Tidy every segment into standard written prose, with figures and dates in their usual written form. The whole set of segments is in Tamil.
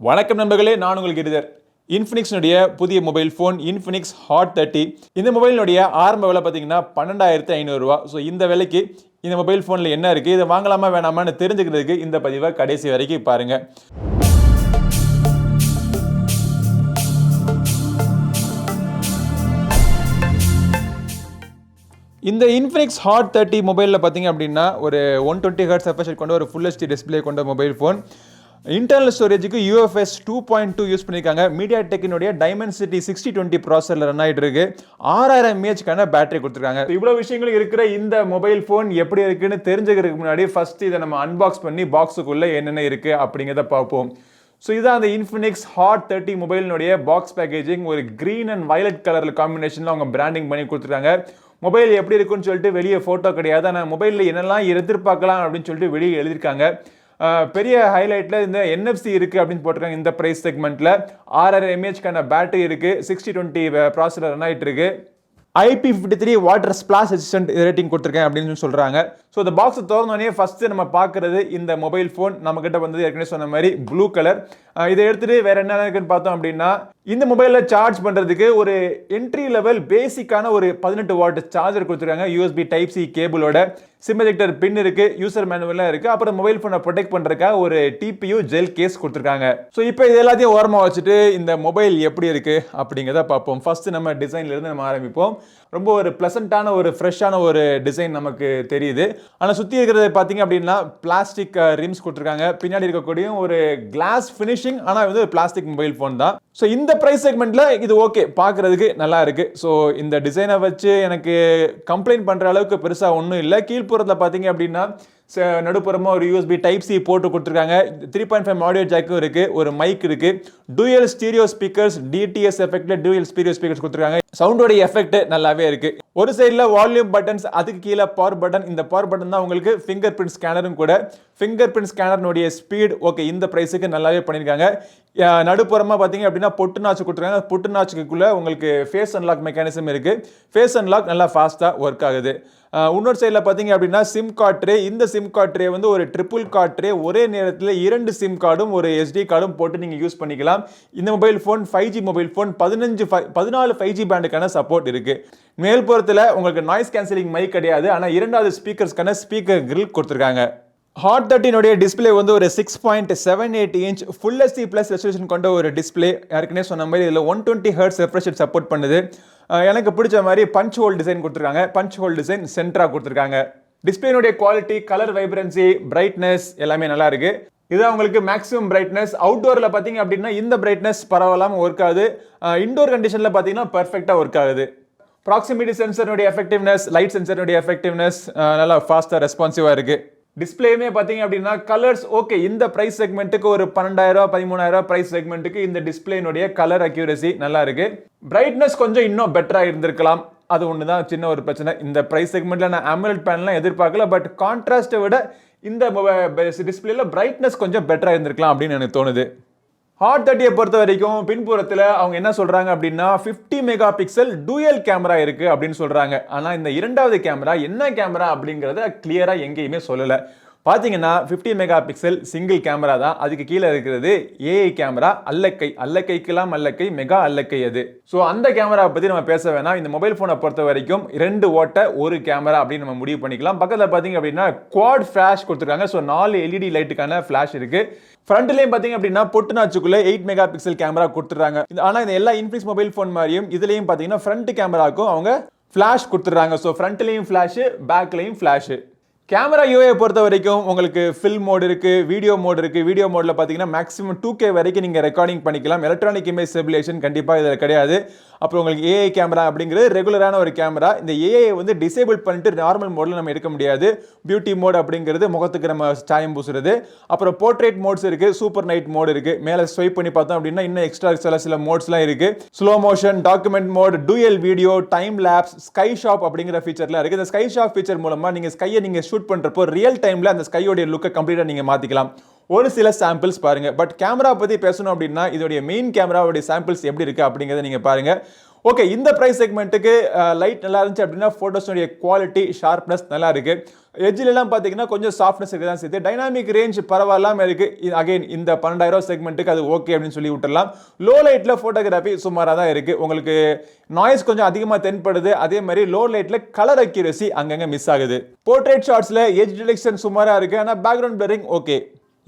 வணக்கம் நண்பர்களே, நான் உங்கள் கிரிதர். இன்ஃபினிக்ஸ்னுடைய புதிய மொபைல் ஃபோன் இன்ஃபினிக்ஸ் ஹாட் 30. இந்த மொபைலினுடைய ஆரம்ப விலை பார்த்தீங்கன்னா 12,500 ரூபா. ஸோ இந்த விலைக்கு இந்த மொபைல் ஃபோனில் என்ன இருக்குது, இதை வாங்கலாமா வேணாமான்னு தெரிஞ்சுக்கிறதுக்கு இந்த பதிவை கடைசி வரைக்கும் பாருங்கள். இந்த இன்ஃபினிக்ஸ் ஹாட் 30 மொபைலில் பார்த்தீங்க அப்படின்னா ஒரு 120 Hz refresh கொண்ட ஒரு ஃபுல் HD டிஸ்பிளே கொண்ட மொபைல் ஃபோன். இன்டர்னல் ஸ்டோரேஜுக்கு UFS 2.2 யூஸ் பண்ணியிருக்காங்க. மீடியாடெக்கினுடைய டைமென்சிட்டி 6020 ப்ராசரில் ரன் ஆகிட்டு இருக்கு. 6000 mAh பேட்டரி கொடுத்துருக்காங்க. இவ்வளோ விஷயங்கள் இருக்கிற இந்த மொபைல் ஃபோன் எப்படி இருக்குன்னு தெரிஞ்சுக்கிறதுக்கு முன்னாடி ஃபர்ஸ்ட் இதை நம்ம அன்பாக்ஸ் பண்ணி பாக்ஸுக்குள்ளே என்னென்ன இருக்குது அப்படிங்கிறத பார்ப்போம். ஸோ இதான் அந்த இன்ஃபினிக்ஸ் ஹாட் 30 மொபைலினுடைய பாக்ஸ் பேக்கேஜிங். ஒரு க்ரீன் அண்ட் வயலட் கலரில் காம்பினேஷனில் அவங்க பிராண்டிங் பண்ணி கொடுத்துருக்காங்க. மொபைல் எப்படி இருக்குன்னு சொல்லிட்டு வெளியே ஃபோட்டோ கிடையாது, ஆனால் மொபைலில் என்னெல்லாம் எதிர்பார்க்கலாம் அப்படின்னு சொல்லிட்டு வெளியே எழுதியிருக்காங்க. பெரிய ஹைலைட்டில் இந்த NFC இருக்குது அப்படின்னு போட்டிருக்காங்க. இந்த ப்ரைஸ் செக்மெண்ட்டில் 6000 mAh பேட்டரி இருக்குது. 6020 ப்ராசஸர் ரன் ஆகிட்டு இருக்கு. IP53 water splash resistant rating கொடுத்துருக்கேன் அப்படின்னு சொல்கிறாங்க. ஸோ இந்த பாக்ஸை திறந்தோடனே ஃபஸ்ட்டு நம்ம பார்க்குறது இந்த மொபைல் ஃபோன் நம்மக்கிட்ட வந்து ஏற்கனவே சொன்ன மாதிரி ப்ளூ கலர். இதை எடுத்துகிட்டு வேறு என்ன இருக்குன்னு பார்த்தோம் அப்படின்னா, இந்த மொபைலில் சார்ஜ் பண்ணுறதுக்கு ஒரு என்ட்ரி லெவல் பேசிக்கான ஒரு 18 வாட் சார்ஜர் கொடுத்துருக்காங்க. USB Type C கேபிளோட. சிம் எஜெக்டர் பின் இருக்குது, யூசர் மேனுவலாக இருக்குது. அப்புறம் மொபைல் ஃபோனை ப்ரொடெக்ட் பண்ணுறதுக்காக ஒரு TPU ஜெல் கேஸ் கொடுத்துருக்காங்க. ஸோ இப்போ இது எல்லாத்தையும் ஓரமாக வச்சுட்டு இந்த மொபைல் எப்படி இருக்குது அப்படிங்கிறத பார்ப்போம். ஃபஸ்ட்டு நம்ம டிசைன்லேருந்து நம்ம ஆரம்பிப்போம். ரொம்ப ஒரு ப்ளசண்ட்டான ஒரு ஃப்ரெஷ்ஷான ஒரு டிசைன் நமக்கு தெரியுது. ஆனால் சுற்றி இருக்கிறத பார்த்தீங்க அப்படின்னா பிளாஸ்டிக் ரிம்ஸ் கொடுத்துருக்காங்க. பின்னாடி இருக்கக்கூடிய ஒரு கிளாஸ் ஃபினிஷிங், ஆனால் வந்து பிளாஸ்டிக் மொபைல் ஃபோன் தான். ஸோ இந்த ப்ரைஸ் செக்மெண்ட்டில் இது ஓகே, பார்க்குறதுக்கு நல்லா இருக்குது. ஸோ இந்த டிசைனை வச்சு எனக்கு கம்ப்ளைண்ட் பண்ணுற அளவுக்கு பெருசாக ஒன்றும் இல்லை. கீழ்ப்புறத்தில் பார்த்தீங்க அப்படின்னா நடுப்புறமாக ஒரு USB Type C போட்டு கொடுத்துருக்காங்க. 3.5 ஆடியோ ஜாக்கும் இருக்குது, ஒரு மைக் இருக்குது, டூயல் ஸ்டீரியோ ஸ்பீக்கர்ஸ், DTS எஃபெக்ட்ல டூயல் ஸ்டீரியோ ஸ்பீக்கர்ஸ் கொடுத்துருக்காங்க. சவுண்டோடைய எஃபெக்ட் நல்லாவே இருக்குது. ஒரு சைடில் வால்யூம் பட்டன்ஸ், அதுக்கு கீழே பவர் பட்டன். இந்த பவர் பட்டன் தான் உங்களுக்கு ஃபிங்கர் பிரிண்ட் ஸ்கேனரும் கூட. ஃபிங்கர் பிரிண்ட் ஸ்கேனருடைய ஸ்பீட் ஓகே, இந்த ப்ரைஸுக்கு நல்லாவே பண்ணியிருக்காங்க. நடுப்புறமாக பார்த்தீங்க அப்படின்னா பொட்டு நாச்சு கொடுத்துருக்காங்க. பொட்டு நாச்சுக்குள்ளே உங்களுக்கு ஃபேஸ் அன்லாக் மெக்கானிசம் இருக்குது. ஃபேஸ் அன்லாக் நல்லா ஃபாஸ்ட்டாக ஒர்க் ஆகுது. இன்னொரு சைடில் பார்த்தீங்க அப்படின்னா சிம் கார்ட் ட்ரே. இந்த சிம் கார்ட் ட்ரே வந்து ஒரு ட்ரிபிள் கார்ட் ட்ரே. ஒரே நேரத்தில் 2 சிம் கார்டும் ஒரு SD கார்டும் போட்டு நீங்கள் யூஸ் பண்ணிக்கலாம். இந்த mobile phone 5G mobile phone. 14 5G பேண்டுக்கான சப்போர்ட் இருக்குது. மேல்புறத்தில் உங்களுக்கு நாய்ஸ் கேன்சலிங் மைக் கிடையாது, ஆனால் 2வது ஸ்பீக்கர்ஸ்க்கான ஸ்பீக்கர் கிரில் கொடுத்துருக்காங்க. ஹாட் 30 டிஸ்பிளே வந்து ஒரு 6.78 inch full HD plus resolution கொண்ட ஒரு டிஸ்பிளே. ஏற்கனவே சொன்ன மாதிரி இதில் 120 Hz refresh சப்போர்ட் பண்ணுது. எனக்கு பிடிச்ச மாதிரி பஞ்ச் ஹோல் டிசைன் கொடுத்துருக்காங்க. பஞ்ச் ஹோல் டிசைன் சென்டராக கொடுத்துருக்காங்க. டிஸ்பிளேனுடைய குவாலிட்டி, கலர் வைப்ரன்சி, பிரைட்னஸ் எல்லாமே நல்லா இருக்கு. இது உங்களுக்கு மேக்ஸிமம் பிரைட்னஸ். அவுட்டோரில் பார்த்தீங்க அப்படின்னா இந்த பிரைட்னஸ் பரவாயில்லாமல் ஒர்க் ஆகுது. இன்டோர் கண்டிஷனில் பார்த்தீங்கன்னா பர்ஃபெக்டாக ஒர்க் ஆகுது. ப்ராக்சிமிட்டி சென்சருடைய எஃபெக்டிவ்னஸ், லைட் சென்சருடைய எஃபெக்டிவ்னஸ் நல்லா ஃபாஸ்ட்டாக ரெஸ்பான்சிவாக இருக்குது. டிஸ்பிளேயுமே பார்த்தீங்க அப்படின்னா கலர்ஸ் ஓகே. இந்த ப்ரைஸ் செக்மெண்ட்டுக்கு ஒரு 12,000 13,000 ப்ரைஸ் செக்மெண்ட்டுக்கு இந்த டிஸ்பிளேனுடைய கலர் அக்யூரசி நல்லா இருக்கு. பிரைட்னஸ் கொஞ்சம் இன்னும் பெட்டராக இருந்திருக்கலாம். அது ஒன்று தான் சின்ன ஒரு பிரச்சனை. இந்த ப்ரைஸ் செக்மெண்ட்டில் நான் AMOLED பேனல்லாம் எதிர்பார்க்கல. பட் கான்ட்ராஸ்ட்டை விட இந்த டிஸ்பிளேல பிரைட்னஸ் கொஞ்சம் பெட்டராக இருந்திருக்கலாம் அப்படின்னு எனக்கு தோணுது. ஹாட் 30 பொறுத்த வரைக்கும் பின்புறத்தில் அவங்க என்ன சொல்கிறாங்க அப்படின்னா 50 மெகா பிக்சல் டூயல் கேமரா இருக்குது அப்படின்னு சொல்கிறாங்க. ஆனால் இந்த 2வது கேமரா என்ன கேமரா அப்படிங்கிறத கிளியராக எங்கேயுமே சொல்லலை. பார்த்தீங்கன்னா 50 மெகா பிக்சல் சிங்கிள் கேமரா தான். அதுக்கு கீழே இருக்கிறது AI கேமரா. அல்லக்கைக்கெல்லாம் அல்லக்கை, மெகா அல்லக்கை அது. ஸோ அந்த கேமராவை பற்றி நம்ம பேச வேணாம். இந்த மொபைல் ஃபோனை பொறுத்த வரைக்கும் 2 ஓட்ட ஒரு கேமரா அப்படின்னு நம்ம முடிவு பண்ணிக்கலாம். பக்கத்தில் பார்த்தீங்க அப்படின்னா குவாட் ஃபிளாஷ் கொடுத்துருக்காங்க. ஸோ 4 LED லைட்டுக்கான ஃபிளாஷ் இருக்குது. ஃப்ரண்ட்லேயும் பார்த்தீங்க அப்படின்னா பொட்டு நாச்சுக்குள்ளே 8 மெகா பிக்சல் கேமரா கொடுத்துட்றாங்க. ஆனால் இந்த எல்லா இன்ஃபினிக்ஸ் மொபைல் ஃபோன் மாதிரியும் இதுலேயும் பார்த்தீங்கன்னா ஃப்ரண்ட் கேமராவுக்கும் அவங்க ஃபிளாஷ் கொடுத்துட்றாங்க. ஸோ ஃப்ரண்ட்லேயும் ஃபிளாஷு, பேக்லேயும் ஃபிளாஷு. கேமரா UI பொறுத்த வரைக்கும் உங்களுக்கு ஃபில்ம் மோட் இருக்குது, வீடியோ மோட் இருக்குது. வீடியோ மோடில் பார்த்தீங்கன்னா மேக்ஸிமம் 2K வரைக்கும் நீங்கள் ரெக்கார்டிங் பண்ணிக்கலாம். எலக்ட்ரானிக் இமேஜ் ஸ்டெபிலேஷன் கண்டிப்பாக இதில் கிடையாது. அப்புறம் உங்களுக்கு AI கேமரா அப்படிங்கிறது ரெகுலரான ஒரு கேமரா. இந்த AI வந்து டிசேபிள் பண்ணிட்டு நார்மல் மோடில் நம்ம எடுக்க முடியாது. பியூட்டி மோட் அப்படிங்கிறது முகத்துக்கு நம்ம சாயம் பூசுறது. அப்புறம் போர்ட்ரேட் மோட்ஸ் இருக்குது, சூப்பர் நைட் மோட் இருக்குது. மேலே ஸ்வைப் பண்ணி பார்த்தோம் அப்படின்னா இன்னும் எக்ஸ்ட்ரா சில மோட்ஸ்லாம் இருக்குது. Slow motion, document mode, dual video, time lapse, sky shop அப்படிங்கிற ஃபீச்சர்லாம் இருக்குது. இந்த ஸ்கை ஷாப் ஃபீச்சர் மூலமாக நீங்கள் ஸ்கையை நீங்கள் ஷூட் பண்ணுறப்போ ரியல் டைமில் அந்த ஸ்கையோடைய லுக்கை கம்ப்ளீட்டாக நீங்கள் மாற்றிக்கலாம். ஒரு சில சாம்பிள்ஸ் பாருங்க. பட் கேமரா பற்றி பேசணும் அப்படின்னா இதோடைய மெயின் கேமராவுடைய சாம்பிள்ஸ் எப்படி இருக்குது அப்படிங்கிறத நீங்கள் பாருங்கள். ஓகே, இந்த பிரைஸ் செக்மெண்ட்டுக்கு லைட் நல்லா இருந்துச்சு அப்படின்னா ஃபோட்டோஸ்னுடைய குவாலிட்டி ஷார்ப்னஸ் நல்லா இருக்கு. எட்ஜிலலாம் பார்த்தீங்கன்னா கொஞ்சம் சாஃப்ட்னஸ் இருக்குது தான் சேர்த்து. டைனாமிக் ரேஞ்ச் பரவாயில்லாமல் இருக்கு. அகைன் இந்த 12,000 செக்மெண்ட்டுக்கு அது ஓகே அப்படின்னு சொல்லி விட்டுறலாம். லோ லைட்டில் ஃபோட்டோகிராஃபி சுமாராக தான் இருக்கு. உங்களுக்கு நாய்ஸ் கொஞ்சம் அதிகமாக தென்படுது. அதே மாதிரி லோ லைட்டில் கலர் அக்யூரசி அங்கங்கே மிஸ் ஆகுது. போர்ட்ரேட் ஷாட்ஸில் எட்ஜ் டிடெக்ஷன் சுமாராக இருக்கு. ஆனால் பேக்ரவுண்ட் பிளரிங் ஓகே.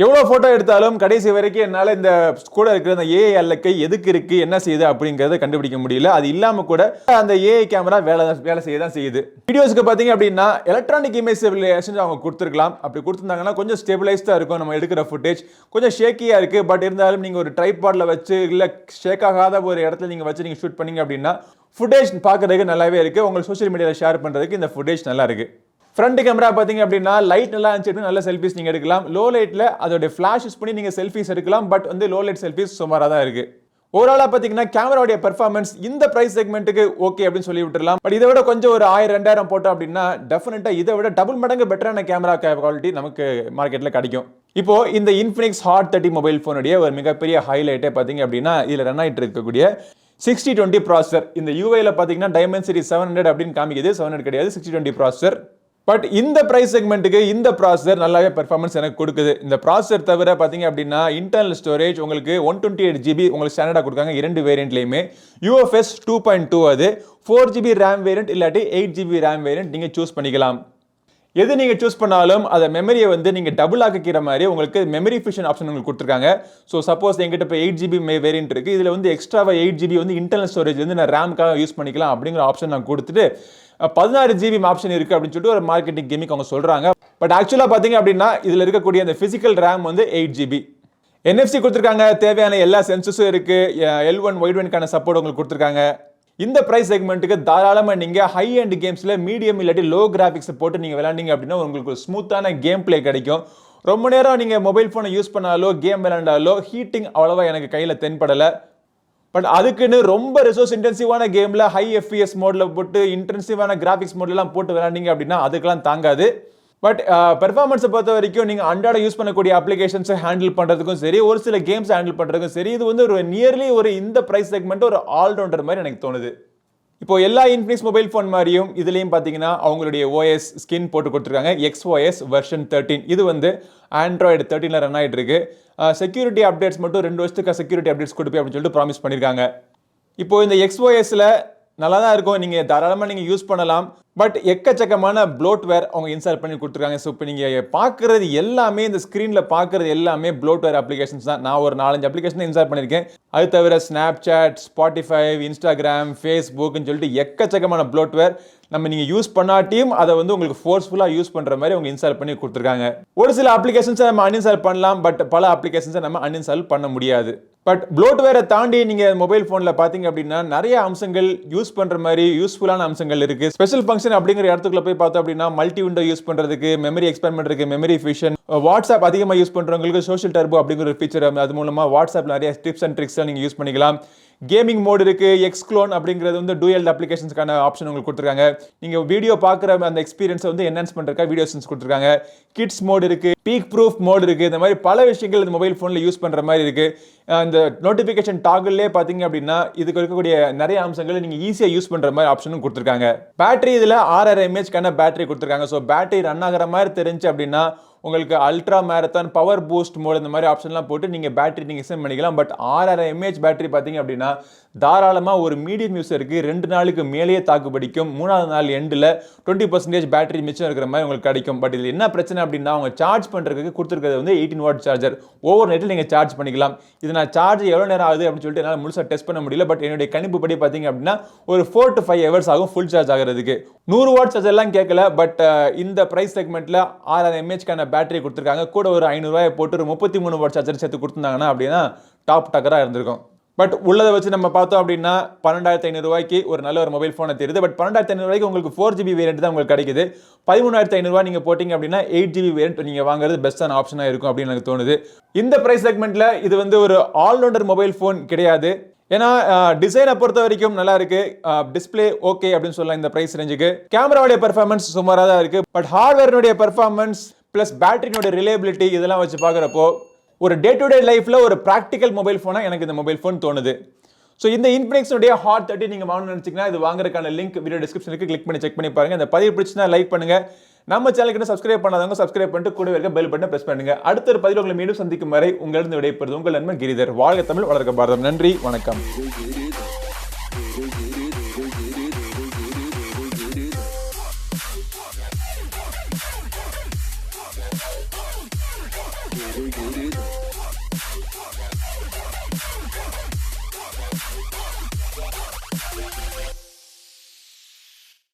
எவ்வளோ ஃபோட்டோ எடுத்தாலும் கடைசி வரைக்கும் என்னால் இந்த கூட இருக்கிற அந்த ஏஐ அல்லக்கை எதுக்கு இருக்கு, என்ன செய்யுது அப்படிங்கிறத கண்டுபிடிக்க முடியல. அது இல்லாமல் கூட அந்த ஏஐ கேமரா வேலை செய்ய தான் செய்யுது. வீடியோஸ்க்கு பார்த்தீங்க அப்படின்னா எலக்ட்ரானிக் இமேஜ் ஸ்டெபிலைசேஷன் அவங்க கொடுத்துருக்கலாம். அப்படி கொடுத்துருந்தாங்கன்னா கொஞ்சம் ஸ்டெபிலைஸ்டாக இருக்கும். நம்ம எடுக்கிற ஃபுட்டேஜ் கொஞ்சம் ஷேக்கியாக இருக்குது. பட் இருந்தாலும் நீங்கள் ஒரு ட்ரைபாடில் வச்சு இல்லை ஷேக் ஆகாத ஒரு இடத்துல நீங்கள் வச்சு நீங்கள் ஷூட் பண்ணீங்க அப்படின்னா ஃபுட்டேஜ் பார்க்குறதுக்கு நல்லாவே இருக்குது. உங்களுக்கு சோஷியல் மீடியாவில் ஷேர் பண்ணுறதுக்கு இந்த ஃபுட்டேஜ் நல்லா இருக்குது. ஃப்ரண்ட் கேமரா பார்த்தீங்க அப்படின்னா லைட் நல்லா இருந்துச்சு, நல்ல செல்ஃபிஸ் நீங்கள் எடுக்கலாம். லோ லைட்டில் அதோட ஃப்ளாஷ் யூஸ் பண்ணி நீங்கள் செல்ஃபிஸ் எடுக்கலாம். பட் வந்து லோ லைட் செல்ஃபிஸ் சுமாராக தான் இருக்குது. ஓவராலாக பார்த்தீங்கன்னா கேமராவுடைய பெர்ஃபார்மன்ஸ் இந்த பிரைஸ் செக்மெண்ட்டுக்கு ஓகே அப்படின்னு சொல்லி விட்டுறலாம். பட் இதை விட கொஞ்சம் ஒரு 1000-2000 போட்டோம் அப்படின்னா டெஃபினட்டாக இதை விட டபுள் மடங்கு பெட்டரான கேமரா குவாலிட்டி நமக்கு மார்க்கெட்டில் கிடைக்கும். இப்போ இந்த Infinix Hot 30 மொபைல் ஃபோனுடைய ஒரு மிகப்பெரிய ஹைலைட்டே பார்த்தீங்க அப்படின்னா இதில் ரன் ஆகிட்டு இருக்கக்கூடிய 6020 ப்ராசஸர். இந்த யூஐயில் பார்த்தீங்கன்னா Dimensity 700 அப்படின்னு காமிக்குது. 700 கிடையாது, 6020 ப்ராசஸர். பட் இந்த பிரைஸ் செக்மெண்ட்டுக்கு இந்த ப்ராசஸர் நல்லாவே பெர்ஃபார்மன்ஸ் எனக்கு கொடுக்குது. இந்த ப்ராசஸர் தவிர பார்த்தீங்க அப்படின்னா இன்டர்னல் ஸ்டோரேஜ் உங்களுக்கு 128GB உங்களுக்கு ஸ்டாண்டர்டாக கொடுக்காங்க. 2 வேரியண்ட்லையுமே UFS 2.2 அது 4GB ரேம் வேரியண்ட் இல்லாட்டி 8GB ரேம் வேரியண்ட் நீங்கள் சூஸ் பண்ணிக்கலாம். எது நீங்கள் சூஸ் பண்ணாலும் அதை மெமரியை வந்து நீங்கள் டபுள் ஆக்கிக்கிற மாதிரி உங்களுக்கு மெமரி ஃபியூஷன் ஆப்ஷன் உங்களுக்கு கொடுத்துருக்காங்க. ஸோ சப்போஸ் எங்கிட்ட இப்போ 8GB வேரியண்ட் இருக்குது, இதில் வந்து எக்ஸ்ட்ராவாக 8GB வந்து இன்டர்னல் ஸ்டோரேஜ் வந்து நான் ரேமுக்காக யூஸ் பண்ணிக்கலாம் அப்படிங்கிற ஆப்ஷன் நான் கொடுத்துட்டு 16GB ஆப்ஷன் இருக்குது அப்படின்னு சொல்லிட்டு ஒரு மார்க்கெட்டிங் கேமிக் அவங்க சொல்கிறாங்க. பட் ஆக்சுவலாக பார்த்தீங்க அப்படின்னா இதில் இருக்கக்கூடிய அந்த ஃபிசிக்கல் ரேம் வந்து 8GB. NFC கொடுத்துருக்காங்க, தேவையான எல்லா சென்சஸும் இருக்குது. L1 வைட் சப்போர்ட் உங்களுக்கு கொடுத்துருக்காங்க. இந்த பிரைஸ் செக்மெண்ட்டுக்கு தாராளமாக நீங்கள் ஹை அண்ட் கேம்ஸில் மீடியம் இல்லாட்டி லோ கிராஃபிக்ஸ் போட்டு நீங்கள் விளையாண்டிங்க அப்படின்னா உங்களுக்கு ஸ்மூத்தான கேம் பிளே கிடைக்கும். ரொம்ப நேரம் நீங்கள் மொபைல் ஃபோனை யூஸ் பண்ணாலோ கேம் விளையாண்டாலோ ஹீட்டிங் அவ்வளோவா எனக்கு கையில் தென்படலை. பட் அதுக்குன்னு ரொம்ப ரிசோர்ஸ் இன்டென்சிவான கேமில் ஹை FPS மோடில் போட்டு இன்டென்சிவான கிராஃபிக்ஸ் மோட்லாம் போட்டு விளையாண்டிங்க அப்படின்னா அதுக்கெல்லாம் தாங்காது. பட் பெர்ஃபார்மன்ஸை பொறுத்த வரைக்கும் நீங்கள் அன்றாட யூஸ் பண்ணக்கூடிய அப்ளிகேஷன்ஸை ஹேண்டில் பண்ணுறதுக்கும் சரி, ஒரு சில கேம்ஸ் ஹேண்டில் பண்ணுறதுக்கும் சரி, இது வந்து ஒரு நியர்லி ஒரு இந்த ப்ரைஸ் செக்மெண்ட் ஒரு ஆல்ரவுண்டர் மாதிரி எனக்கு தோணுது. இப்போ எல்லா Infinix மொபைல் ஃபோன் மாதிரியும் இதுலேயும் பார்த்தீங்கன்னா அவங்களுடைய OS ஸ்கின் போட்டு கொடுத்துருக்காங்க. XOS version 13. இது வந்து Android 13 ரன் ஆகிட்டு இருக்கு. செக்யூரிட்டி அப்டேட்ஸ் மட்டும் 2 வருஷத்துக்கு செக்யூரிட்டி அப்டேட்ஸ் கொடுப்பேன் அப்படின்னு சொல்லிட்டு ப்ராமிஸ் பண்ணியிருக்காங்க. இப்போ இந்த XOSல நல்லா தான் இருக்கும், நீங்கள் தாராளமாக நீங்கள் யூஸ் பண்ணலாம். பட் எக்கச்சக்கமான ப்ளோட்வேர் அவங்க இன்ஸ்டால் பண்ணி கொடுத்துருக்காங்க. ஸோ இப்போ நீங்கள் பார்க்குறது எல்லாமே இந்த ஸ்க்ரீனில் பார்க்குறது எல்லாமே ப்ளோட்வேர் அப்ளிகேஷன்ஸ் தான். நான் ஒரு 4-5 அப்ளிகேஷன் இன்ஸ்டால் பண்ணியிருக்கேன். அது தவிர Snapchat, Spotify, Instagram, Facebookன்னு சொல்லிட்டு எக்கச்சக்கமான ப்ளோட்வேர் நம்ம நீங்கள் யூஸ் பண்ணாட்டியும் அதை வந்து உங்களுக்கு ஃபோர்ஸ்ஃபுல்லாக யூஸ் பண்ணுற மாதிரி அவங்க இன்ஸ்டால் பண்ணி கொடுத்துருக்காங்க. ஒரு சில அப்ளிகேஷன்ஸை நம்ம அன்இன்ஸ்டால் பண்ணலாம், பட் பல அப்ளிகேஷன்ஸை நம்ம அன்இன்ஸ்டால் பண்ண முடியாது. பட் ப்ளோட்வேரை தாண்டி நீங்கள் மொபைல் ஃபோனில் பார்த்தீங்க அப்படின்னா நிறைய அம்சங்கள் யூஸ் பண்ணுற மாதிரி யூஸ்ஃபுல்லான அம்சங்கள் இருக்குது. ஸ்பெஷல் ஃபங்க்ஷன் அப்படிங்கிற இடத்துக்குள்ள போய் பார்த்தோம் அப்படின்னா மல்டி விண்டோ யூஸ் பண்ணுறதுக்கு, மெமரி எக்ஸ்பேண்ட் பண்ணுறதுக்கு மெமரி ஃபியூஷன், வாட்ஸ்அப் அதிகமாக யூஸ் பண்ணுறவங்களுக்கு சோஷியல் டர்போ அப்படிங்கிற ஒரு ஃபீச்சர், அது மூலமாக வாட்ஸ்அப்பில் நிறைய டிப்ஸ் அண்ட் ட்ரிக்ஸ்லாம் நீங்கள் யூஸ் பண்ணிக்கலாம். கேமிங் மோட் இருக்குது. எக்ஸ்க்ளோன் அப்படிங்கிறது வந்து டூயல் அப்ளிகேஷன்ஸ்க்கான ஆப்ஷன் உங்களுக்கு கொடுத்துருக்காங்க. நீங்கள் வீடியோ பார்க்குற அந்த எக்ஸ்பீரியன்ஸை வந்து என்ஹான்ஸ் பண்ணுறதுக்காக வீடியோ சென்ஸ் கொடுத்துருக்காங்க. கிட்ஸ் மோட் இருக்குது, பீக் ப்ரூஃப் மோட் இருக்குது. இந்த மாதிரி பல விஷயங்கள் இந்த மொபைல் ஃபோனில் யூஸ் பண்ணுற மாதிரி இருக்குது. இந்த நோட்டிஃபிகேஷன் டாகிள்லே பார்த்தீங்க அப்படின்னா இதுக்கு இருக்கக்கூடிய நிறைய அம்சங்களை நீங்கள் ஈஸியாக யூஸ் பண்ணுற மாதிரி ஆப்ஷனும் கொடுத்துருக்காங்க. பேட்டரி இதில் 6000 mAh பேட்டரி கொடுத்துருக்காங்க. ஸோ பேட்டரி ரன் ஆகிற மாதிரி தெரிஞ்சு அப்படின்னா உங்களுக்கு ultra marathon, power boost mode இந்த மாதிரி ஆப்ஷன்லாம் போட்டு நீங்கள் பேட்டரி நீங்கள் எக்ஸ்டெண்ட் பண்ணிக்கலாம். பட் 6000 mAh பேட்டரி பார்த்தீங்க அப்படின்னா தாராளமாக ஒரு மீடியம் யூஸருக்கு 2 நாளுக்கு மேலேயே தாக்கு பிடிக்கும். 3ஆவது நாள் எண்டில் 20% பேட்டரி மிச்சம் இருக்கிற மாதிரி உங்களுக்கு கிடைக்கும். பட் இதில் என்ன பிரச்சனை அப்படின்னா அவங்க சார்ஜ் பண்ணுறதுக்கு கொடுத்துருக்கிறது வந்து 18 வாட் சார்ஜர். ஓவர் நைட்டில் நீங்கள் சார்ஜ் பண்ணிக்கலாம். இது நான் சார்ஜ் எவ்வளோ நேரம் ஆகுது அப்படின்னு சொல்லிட்டு என்னால் முழுசாக டெஸ்ட் பண்ண முடியல. பட் என்னுடைய கணிப்பு படி பார்த்தீங்க அப்படின்னா ஒரு 4 to 5 hours ஆகும் ஃபுல் சார்ஜ் ஆகிறதுக்கு. 100 வாட் சார்ஜர்லாம் கேட்கல. பட் இந்த ப்ரைஸ் செக்மெண்ட்டில் 6000 mAh பேட்டரி கொடுத்துருக்காங்க. கூட ஒரு 500 ரூபாய் போட்டு ஒரு 33 வாட் சார்ஜர் சேர்த்து கொடுத்துருந்தாங்கன்னா அப்படின்னா டாப் டக்கராக இருந்திருக்கும். பட் உள்ளதை வச்சு நம்ம பார்த்தோம் அப்படின்னா 12,500 ரூபாய்க்கு ஒரு நல்ல ஒரு மொபைல் ஃபோனை தெரியுது. பட் 12,500 ரூபாய்க்கு உங்களுக்கு 4GB வேரியன்ட் தான் உங்களுக்கு கிடைக்குது. 13,500 ரூபாய் நீங்கள் போட்டிங்க அப்படின்னா 8GB வேரியன்ட் நீங்கள் வாங்குறது பெஸ்ட்டான ஆப்ஷனாக இருக்கும் அப்படின்னு எனக்கு தோணுது. இந்த ப்ரைஸ் செக்மெண்ட்டில் இது வந்து ஒரு ஆல்ரவுண்டர் மொபைல் ஃபோன் கிடையாது. ஏன்னா டிசைனை பொறுத்த வரைக்கும் நல்லா இருக்கு, டிஸ்பிளே ஓகே அப்படின்னு சொல்லலாம். இந்த பிரைஸ் ரேஞ்சுக்கு கேமராவுடைய பெர்ஃபார்மன்ஸ் சுமாராக தான் இருக்கு. பட் ஹார்ட்வேர்னுடைய பெர்ஃபார்மன்ஸ் பிளஸ் பேட்டரியோட ரிலேபிலிட்டி இதெல்லாம் வச்சு பார்க்குறப்போ ஒரு டே டு டே லைஃப்பில் ஒரு ப்ராக்டிக்கல் மொபைல் ஃபோனாக எனக்கு இந்த மொபைல் ஃபோன் தோணுது. ஸோ இந்த Infinix உடைய Hot 30 நீங்க வாங்கணும்னு நினைச்சீங்கன்னா இது வாங்குறதுக்கான லிங்க் வீடியோ டிஸ்கிரிப்ஷனுக்கு கிளிக் பண்ணி செக் பண்ணி பாருங்க. இந்த பதிவு பிடிச்சினா லைக் பண்ணுங்க. நம்ம சேனலுக்கு சப்ஸ்கிரைப் பண்ணாதவங்க சப்ஸ்கிரைப் பண்ணிட்டு கூட இருக்க பெல் பட்டனை பிரஸ் பண்ணுங்க. அடுத்த ஒரு பதிவில் உங்களை மீண்டும் சந்திக்கும் வரை உங்களிடம் விடைபெறுவது உங்கள் நண்பன் கிரிதர். வாழ்க தமிழ், வளர்க பாரதம். நன்றி, வணக்கம். Giri.